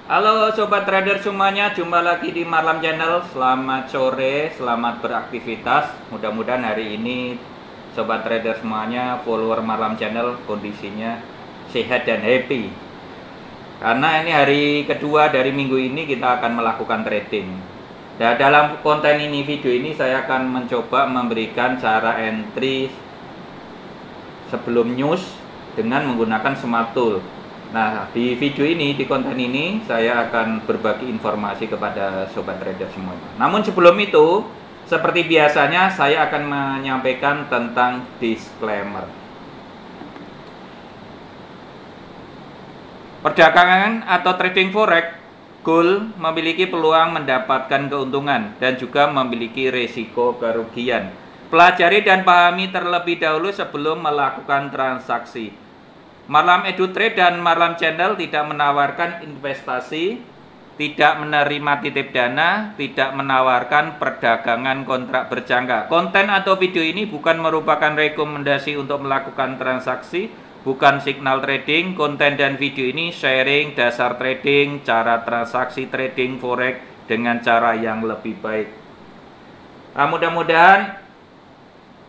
Halo Sobat Trader semuanya, jumpa lagi di Marlam Channel. Selamat sore, selamat beraktivitas. Mudah-mudahan hari ini Sobat Trader semuanya, follower Marlam Channel kondisinya sehat dan happy. Karena ini hari kedua dari minggu ini kita akan melakukan trading. Dan dalam konten ini, video ini saya akan mencoba memberikan cara entry sebelum news dengan menggunakan smart tool. Nah, di video ini, di konten ini, saya akan berbagi informasi kepada Sobat Trader semuanya. Namun sebelum itu, seperti biasanya, saya akan menyampaikan tentang disclaimer. Perdagangan atau trading forex, goal memiliki peluang mendapatkan keuntungan dan juga memiliki risiko kerugian. Pelajari dan pahami terlebih dahulu sebelum melakukan transaksi. Marlam EduTrade dan Marlam Channel tidak menawarkan investasi, tidak menerima titip dana, tidak menawarkan perdagangan kontrak berjangka. Konten atau video ini bukan merupakan rekomendasi untuk melakukan transaksi, bukan signal trading. Konten dan video ini sharing dasar trading, cara transaksi trading forex dengan cara yang lebih baik. Nah, mudah-mudahan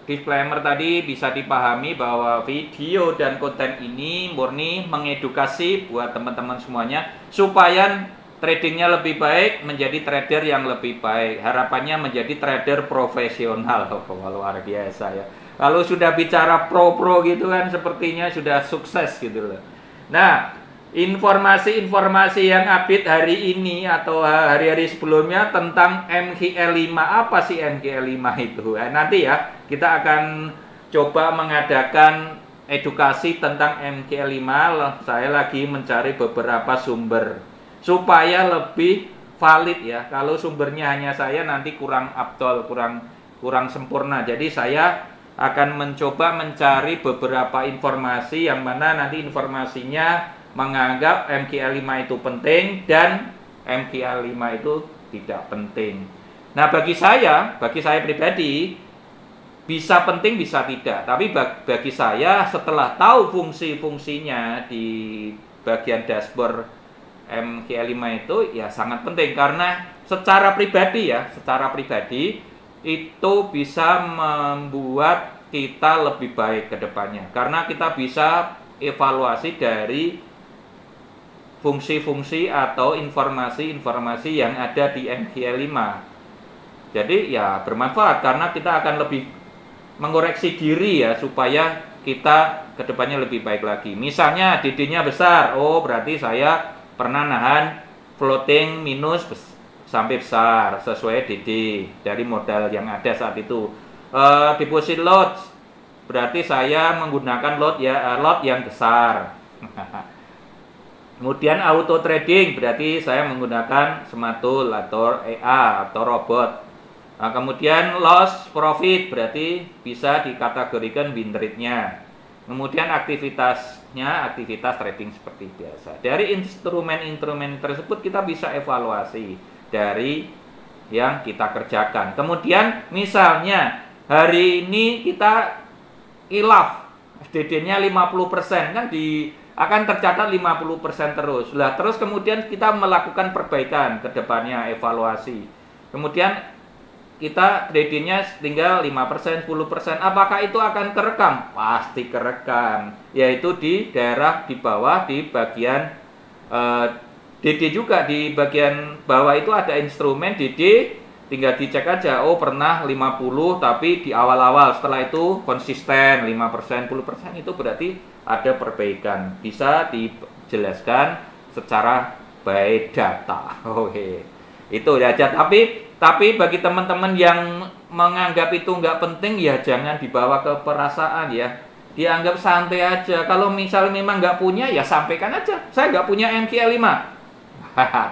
disclaimer tadi bisa dipahami bahwa video dan konten ini murni mengedukasi buat teman-teman semuanya supaya tradingnya lebih baik, menjadi trader yang lebih baik. Harapannya menjadi trader profesional. Luar biasa ya. Kalau sudah bicara pro-pro gitu kan sepertinya sudah sukses gitu loh. Nah, informasi-informasi yang update hari ini atau hari-hari sebelumnya tentang MGL5. Apa sih MGL5 itu? Nanti ya kita akan coba mengadakan edukasi tentang MGL5. Saya lagi mencari beberapa sumber supaya lebih valid ya. Kalau sumbernya hanya saya nanti kurang abdol, kurang sempurna. Jadi saya akan mencoba mencari beberapa informasi yang mana nanti informasinya menganggap MGL5 itu penting dan MGL5 itu tidak penting. Nah, bagi saya pribadi bisa penting bisa tidak, tapi bagi saya setelah tahu fungsi-fungsinya di bagian dashboard MGL5 itu ya sangat penting karena secara pribadi itu bisa membuat kita lebih baik ke depannya karena kita bisa evaluasi dari fungsi-fungsi atau informasi-informasi yang ada di MGL5. Jadi ya bermanfaat karena kita akan lebih mengoreksi diri ya supaya kita kedepannya lebih baik lagi. Misalnya DD-nya besar, oh berarti saya pernah nahan floating minus sampai besar sesuai DD dari modal yang ada saat itu. Deposit lot berarti saya menggunakan lot yang besar. Kemudian auto trading berarti saya menggunakan smart tool atau EA atau robot. Nah, kemudian loss profit berarti bisa dikategorikan win rate-nya. Kemudian aktivitasnya aktivitas trading seperti biasa. Dari instrumen-instrumen tersebut kita bisa evaluasi dari yang kita kerjakan. Kemudian misalnya hari ini kita ilaf DD-nya 50% kan akan tercatat 50% terus. Lah terus kemudian kita melakukan perbaikan ke depannya, evaluasi. Kemudian kita tradingnya tinggal 5%, 10%. Apakah itu akan kerekam? Pasti kerekam. Yaitu di daerah di bawah di bagian DD juga di bagian bawah itu ada instrumen DD. Tinggal dicek aja, oh pernah 50 tapi di awal-awal setelah itu konsisten 5%, 10% itu berarti ada perbaikan. Bisa dijelaskan secara by data. Oke. Itu aja. Tapi bagi teman-teman yang menganggap itu nggak penting ya jangan dibawa ke perasaan ya. Dianggap santai aja. Kalau misalnya memang nggak punya ya sampaikan aja. Saya nggak punya MGL5.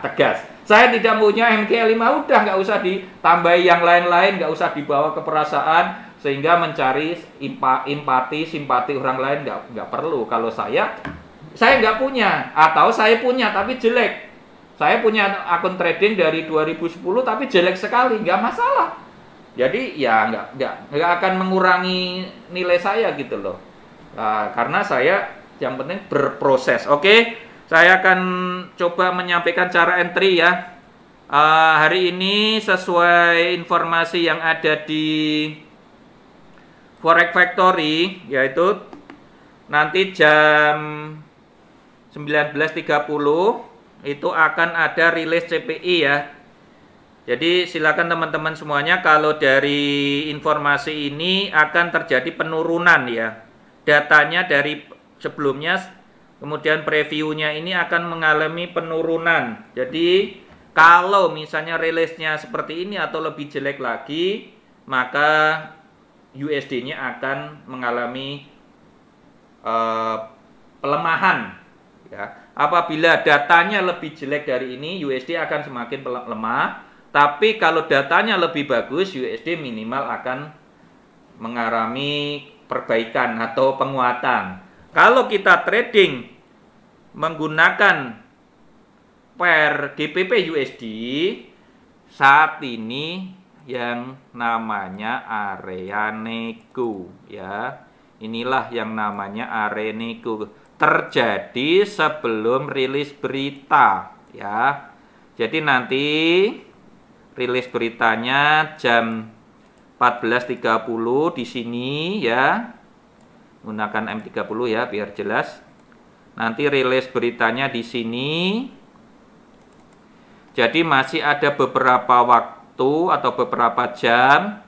Tegas. Saya tidak punya MGL5, udah nggak usah ditambahi yang lain-lain, nggak usah dibawa ke perasaan sehingga mencari simpati orang lain nggak perlu. Kalau saya nggak punya atau saya punya tapi jelek. Saya punya akun trading dari 2010 tapi jelek sekali, nggak masalah. Jadi ya nggak akan mengurangi nilai saya gitu loh. Karena saya yang penting berproses. Oke. Saya akan coba menyampaikan cara entry ya. Hari ini sesuai informasi yang ada di Forex Factory, yaitu nanti jam 19.30 itu akan ada rilis CPI ya. Jadi silakan teman-teman semuanya, kalau dari informasi ini akan terjadi penurunan ya. Datanya dari sebelumnya, kemudian previewnya ini akan mengalami penurunan. Jadi kalau misalnya rilisnya seperti ini atau lebih jelek lagi, maka USD-nya akan mengalami pelemahan ya. Apabila datanya lebih jelek dari ini, USD akan semakin lemah. Tapi kalau datanya lebih bagus, USD minimal akan mengalami perbaikan atau penguatan. Kalau kita trading menggunakan pair GBP USD, saat ini yang namanya area nego ya. Inilah yang namanya area nego, terjadi sebelum rilis berita ya. Jadi nanti rilis beritanya jam 14.30 di sini ya. Gunakan M30 ya biar jelas. Nanti rilis beritanya di sini. Jadi masih ada beberapa waktu atau beberapa jam,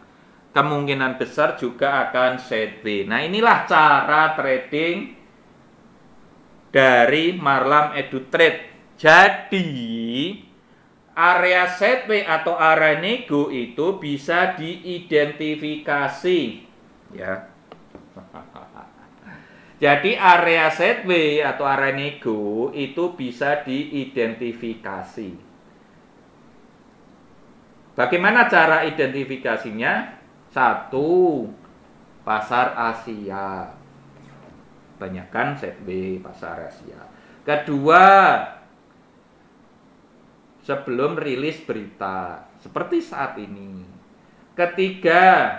kemungkinan besar juga akan sideways. Nah, inilah cara trading dari Marlam EduTrade. Jadi area sideways atau area nego itu bisa diidentifikasi ya. Jadi area sideways atau area nego itu bisa diidentifikasi. Bagaimana cara identifikasinya? Satu, pasar Asia. Banyakkan sideways pasar Asia. Kedua, sebelum rilis berita seperti saat ini. Ketiga,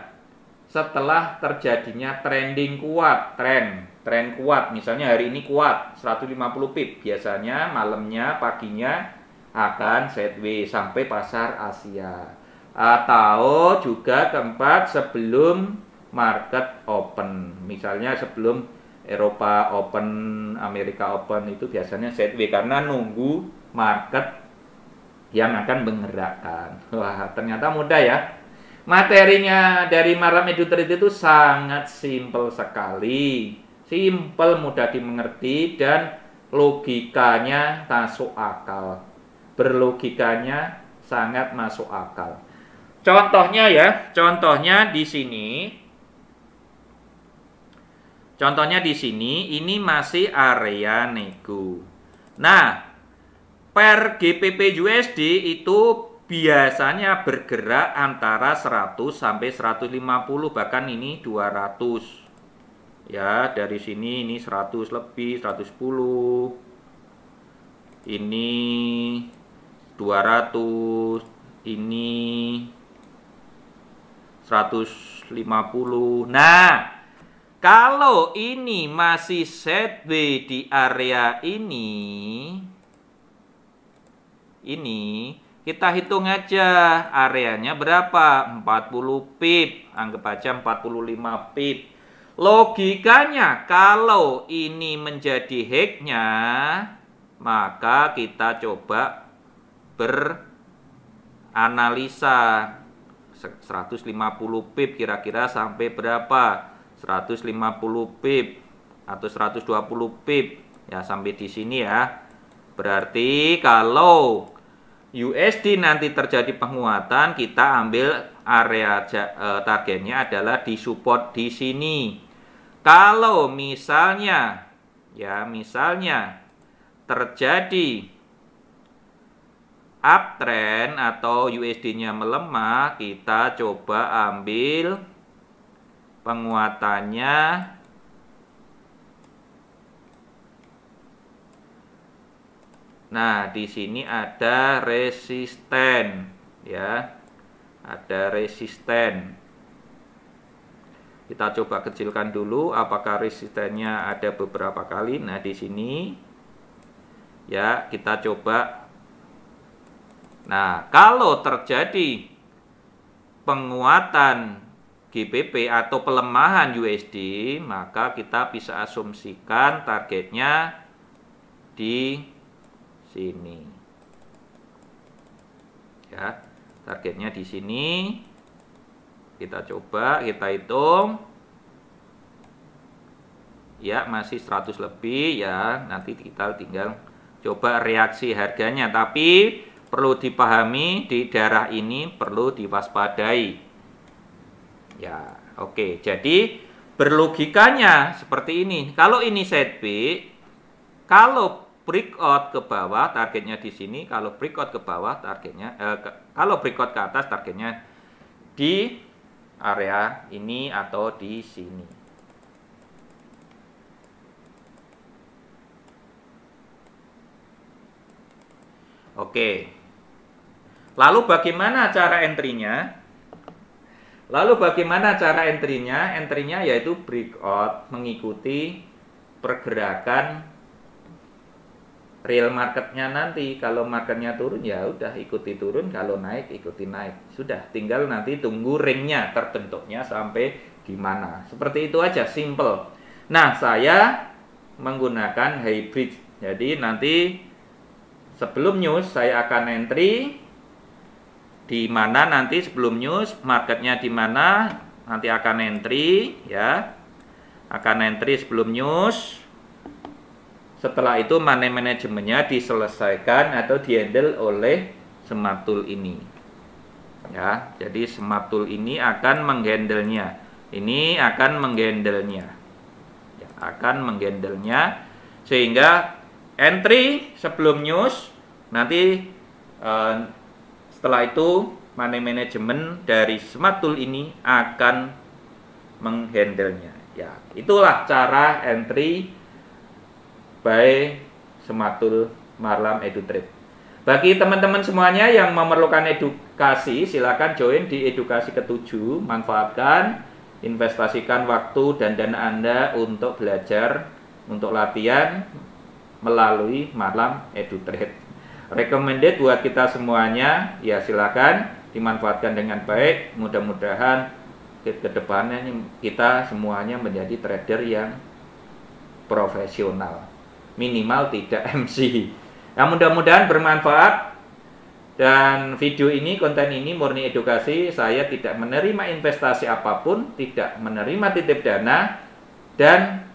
setelah terjadinya trending kuat, tren kuat, misalnya hari ini kuat 150 pip, biasanya malamnya paginya akan sideways sampai pasar Asia. Atau juga keempat, sebelum market open, misalnya sebelum Eropa Open, Amerika Open, itu biasanya sideways karena nunggu market yang akan menggerakkan. Wah, ternyata mudah ya. Materinya dari Marlam EduTrade itu sangat simpel sekali. Simpel, mudah dimengerti, dan logikanya masuk akal. Berlogikanya sangat masuk akal. Contohnya ya, contohnya di sini. Contohnya di sini, ini masih area nego. Nah, pair GBP USD itu biasanya bergerak antara 100 sampai 150, bahkan ini 200. Ya, dari sini ini 100 lebih, 110. Ini 200, ini 150. Nah, kalau ini masih sideways di area ini, kita hitung aja areanya berapa, 40 pip, anggap aja 45 pip. Logikanya kalau ini menjadi hacknya, maka kita coba beranalisa 150 pip kira-kira sampai berapa, 150 pip atau 120 pip ya, sampai di sini ya. Berarti kalau USD nanti terjadi penguatan, kita ambil area targetnya adalah di support di sini. Kalau misalnya ya, misalnya terjadi uptrend atau USD-nya melemah, kita coba ambil penguatannya Nah, di sini ada resisten ya. Ada resisten. Kita coba kecilkan dulu apakah resistennya ada beberapa kali. Nah, di sini Ya, kita coba. Nah, kalau terjadi penguatan GBP atau pelemahan USD, maka kita bisa asumsikan targetnya di sini. Ya, targetnya di sini. Kita coba, kita hitung. Ya, masih 100 lebih ya. Nanti kita tinggal coba reaksi harganya. Tapi perlu dipahami di daerah ini perlu diwaspadai. Ya, oke. Jadi berlogikanya seperti ini. Kalau ini set B, kalau breakout ke bawah targetnya di sini, kalau breakout ke bawah targetnya kalau breakout ke atas targetnya di area ini atau di sini. Oke. Lalu bagaimana cara entry-nya? Entry-nya yaitu breakout mengikuti pergerakan real marketnya nanti. Kalau marketnya turun ya udah ikuti turun, kalau naik ikuti naik. Sudah, tinggal nanti tunggu ring-nya terbentuknya sampai di mana. Seperti itu aja, simple. Nah, saya menggunakan hybrid. Jadi nanti sebelum news saya akan entry di mana, nanti sebelum news marketnya di mana, nanti akan entry ya. Akan entry sebelum news. Setelah itu money manajemennya diselesaikan atau dihandle oleh smart tool ini. Ya, jadi smart tool ini akan menghandlenya. Ini akan menghandlenya. Ya, akan menghandlenya sehingga entry sebelum news, nanti setelah itu money management dari smart tool ini akan menghandlenya. Ya, itulah cara entry by smart tool Marlam EduTrade. Bagi teman-teman semuanya yang memerlukan edukasi, silakan join di edukasi ke-7, manfaatkan, investasikan waktu dan dana Anda untuk belajar, untuk latihan melalui Marlam EduTrade. Recommended buat kita semuanya, ya silakan dimanfaatkan dengan baik. Mudah-mudahan ke depannya kita semuanya menjadi trader yang profesional, minimal tidak MC. Nah, mudah-mudahan bermanfaat. Dan video ini, konten ini murni edukasi. Saya tidak menerima investasi apapun, tidak menerima titip dana, dan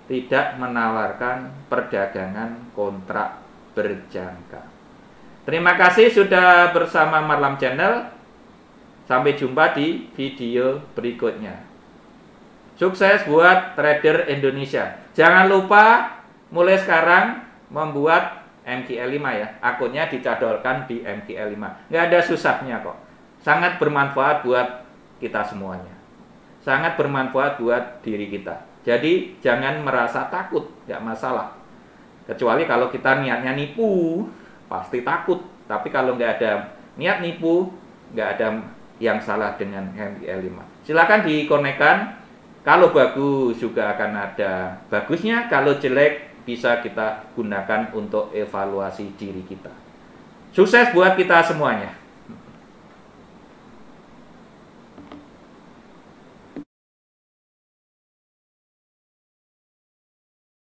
tidak menawarkan perdagangan kontrak berjangka. Terima kasih sudah bersama Marlam Channel. Sampai jumpa di video berikutnya. Sukses buat trader Indonesia. Jangan lupa mulai sekarang membuat MQL5 ya. Akunnya dicadolkan di MQL5. Nggak ada susahnya kok. Sangat bermanfaat buat kita semuanya. Sangat bermanfaat buat diri kita. Jadi jangan merasa takut, nggak masalah. Kecuali kalau kita niatnya nipu, pasti takut. Tapi kalau nggak ada niat nipu, nggak ada yang salah dengan MQL5. Silakan dikonekkan. Kalau bagus juga akan ada bagusnya. Kalau jelek bisa kita gunakan untuk evaluasi diri kita. Sukses buat kita semuanya.